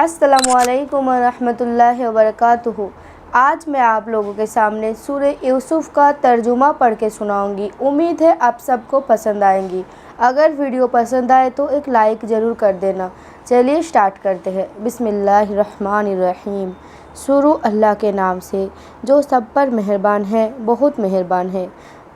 अस्सलामुअलैकुम वरहमतुल्लाहि वबरकातुहू। आज मैं आप लोगों के सामने सूरह यूसुफ का तर्जुमा पढ़ के सुनाऊंगी। उम्मीद है आप सबको पसंद आएंगी। अगर वीडियो पसंद आए तो एक लाइक ज़रूर कर देना। चलिए स्टार्ट करते हैं। बिस्मिल्लाहिर्रहमानिर्रहीम। शुरू अल्लाह के नाम से जो सब पर मेहरबान है, बहुत मेहरबान है।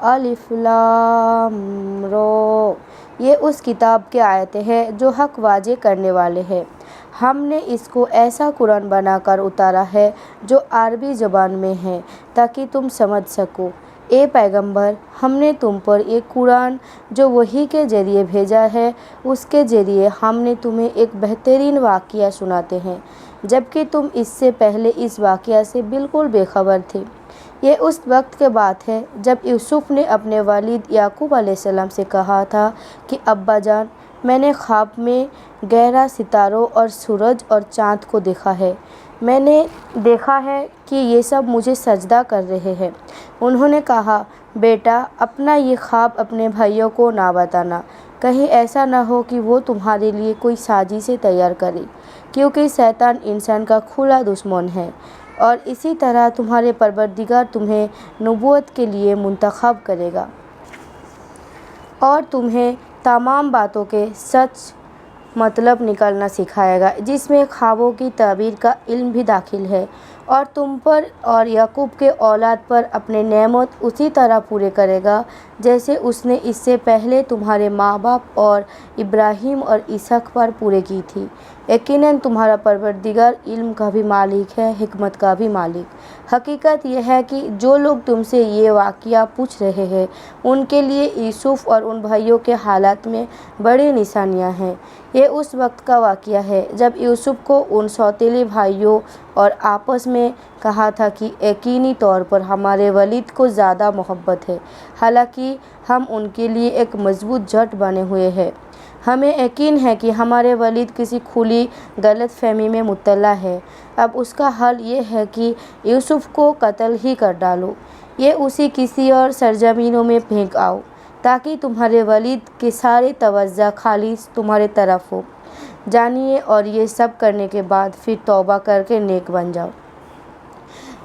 अलिफ लाम रो। ये उस किताब के आयतें हैं जो हक वाजे करने वाले हैं। हमने इसको ऐसा कुरान बनाकर उतारा है जो अरबी ज़बान में है ताकि तुम समझ सको। ए पैगंबर, हमने तुम पर एक कुरान जो वही के ज़रिए भेजा है, उसके ज़रिए हमने तुम्हें एक बेहतरीन वाक़या सुनाते हैं, जबकि तुम इससे पहले इस वाक़या से बिल्कुल बेखबर थे। ये उस वक्त की बात है जब यूसुफ ने अपने वालिद याकूब अलैहिस्सलाम से कहा था कि अब्बा जान, मैंने ख्वाब में गहरा सितारों और सूरज और चाँद को देखा है। मैंने देखा है कि ये सब मुझे सजदा कर रहे हैं। उन्होंने कहा, बेटा, अपना ये ख्वाब अपने भाइयों को ना बताना, कहीं ऐसा ना हो कि वो तुम्हारे लिए कोई साजिशें तैयार करे, क्योंकि शैतान इंसान का खुला दुश्मन है और इसी तरह तुम्हारे परवरदिगार तुम्हें नबूवत के लिए मुंतखब करेगा और तुम्हें तमाम बातों के सच मतलब निकालना सिखाएगा, जिसमें ख्वाबों की ताबीर का इल्म भी दाखिल है, और तुम पर और याकूब के औलाद पर अपने नेमत उसी तरह पूरे करेगा जैसे उसने इससे पहले तुम्हारे माँ बाप और इब्राहीम और इसहाक पर पूरे की थी। यकीनन तुम्हारा परवरदिगार इल्म का भी मालिक है, हिकमत का भी मालिक। हकीकत यह है कि जो लोग तुमसे ये वाक़या पूछ रहे हैं, उनके लिए यूसुफ और उन भाइयों के हालात में बड़ी निशानियां हैं। ये उस वक्त का वाक़या है जब यूसुफ को उन सौतेले भाइयों और आपस में कहा था कि यकीनी तौर पर हमारे वलीद को ज़्यादा मोहब्बत है, हालांकि हम उनके लिए एक मजबूत जट बने हुए हैं। हमें यकीन है कि हमारे वलीद किसी खुली गलत फहमी में मुब्तला है। अब उसका हल ये है कि यूसुफ को कत्ल ही कर डालो, ये उसी किसी और सरजमीनों में फेंक आओ, ताकि तुम्हारे वलीद की सारी तवज्जो खालिस तुम्हारे तरफ हो। जानिए, और ये सब करने के बाद फिर तौबा करके नेक बन जाओ।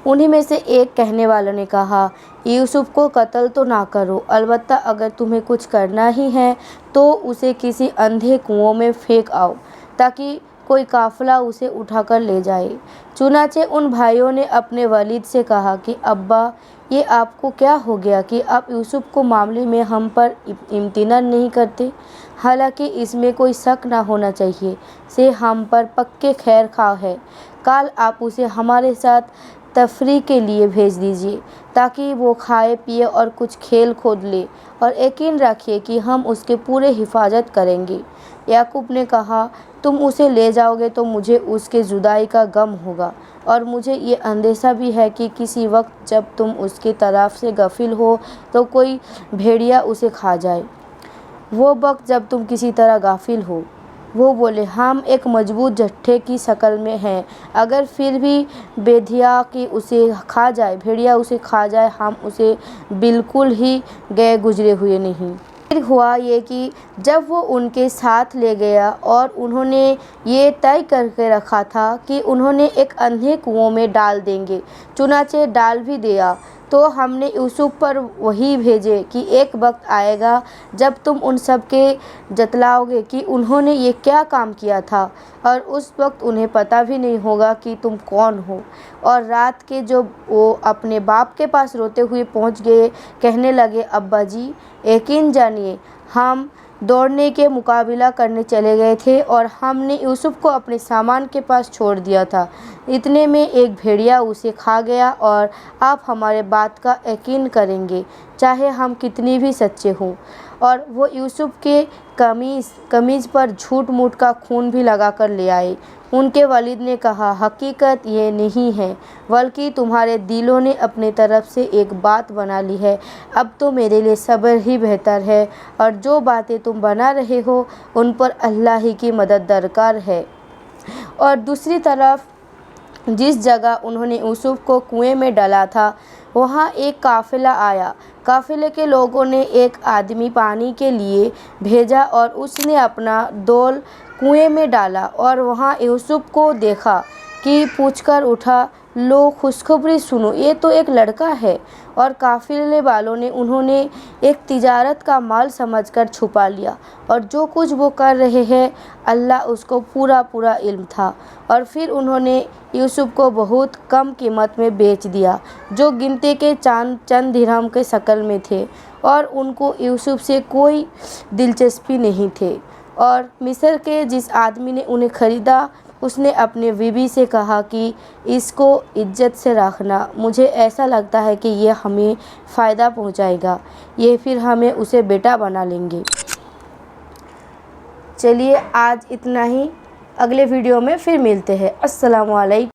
उन्हीं में से एक कहने वालों ने कहा, यूसुफ को कत्ल तो ना करो, अलबत्ता अगर तुम्हें कुछ करना ही है तो उसे किसी अंधे कुओं में फेंक आओ, ताकि कोई काफ़िला उसे उठाकर ले जाए। चुनाचे उन भाइयों ने अपने वलीद से कहा कि अब्बा, ये आपको क्या हो गया कि आप यूसुफ को मामले में हम पर इम्तिनान नहीं करते? हालांकि इसमें कोई शक ना होना चाहिए से हम पर पक्के खैर खा है। कल आप उसे हमारे साथ तफरीह के लिए भेज दीजिए, ताकि वो खाए पिए और कुछ खेल खोद ले, और यकीन रखिए कि हम उसके पूरे हिफाजत करेंगे। याकूब ने कहा, तुम उसे ले जाओगे तो मुझे उसके जुदाई का गम होगा, और मुझे ये अंदेशा भी है कि किसी वक्त जब तुम उसकी तरफ से गफिल हो तो कोई भेड़िया उसे खा जाए। वो वक्त जब तुम किसी तरह गाफिल हो। वो बोले, हम एक मजबूत जट्ठे की शक्ल में हैं, अगर फिर भी भेड़िया उसे खा जाए, हम उसे बिल्कुल ही गए गुजरे हुए नहीं। फिर हुआ ये कि जब वो उनके साथ ले गया और उन्होंने ये तय करके रखा था कि उन्होंने एक अंधे कुओं में डाल देंगे, चुनाचे डाल भी दिया, तो हमने यूसुफ पर वही भेजे कि एक वक्त आएगा जब तुम उन सब के जतलाओगे कि उन्होंने ये क्या काम किया था, और उस वक्त उन्हें पता भी नहीं होगा कि तुम कौन हो। और रात के जो वो अपने बाप के पास रोते हुए पहुंच गए, कहने लगे, अब्बा जी, यकीन जानिए हम दौड़ने के मुकाबला करने चले गए थे और हमने यूसुफ को अपने सामान के पास छोड़ दिया था। इतने में एक भेड़िया उसे खा गया, और आप हमारे बात का यकीन करेंगे चाहे हम कितनी भी सच्चे हों। और वो यूसुफ के कमीज़ पर झूठ मूठ का खून भी लगा कर ले आए। उनके वालिद ने कहा, हकीकत ये नहीं है, बल्कि तुम्हारे दिलों ने अपनी तरफ से एक बात बना ली है। अब तो मेरे लिए सब्र ही बेहतर है, और जो बातें तुम बना रहे हो उन पर अल्लाह ही की मदद दरकार है। और दूसरी तरफ जिस जगह उन्होंने यूसुफ को कुएं में डाला था, वहाँ एक काफ़िला आया। काफिले के लोगों ने एक आदमी पानी के लिए भेजा और उसने अपना डोल कुएं में डाला और वहां यूसुफ को देखा कि पूछकर उठा, लो खुशखबरी सुनो, ये तो एक लड़का है। और काफिले वालों ने उन्होंने एक तिजारत का माल समझकर छुपा लिया और जो कुछ वो कर रहे हैं अल्लाह उसको पूरा पूरा इल्म था। और फिर उन्होंने यूसुफ को बहुत कम कीमत में बेच दिया, जो गिनती के चंद दिरहम के शक्ल में थे, और उनको यूसुफ से कोई दिलचस्पी नहीं थी। और मिस्र के जिस आदमी ने उन्हें ख़रीदा उसने अपने बीवी से कहा कि इसको इज्जत से रखना, मुझे ऐसा लगता है कि ये हमें फ़ायदा पहुंचाएगा, ये फिर हमें उसे बेटा बना लेंगे। चलिए आज इतना ही, अगले वीडियो में फिर मिलते हैं। अस्सलामु अलैकुम।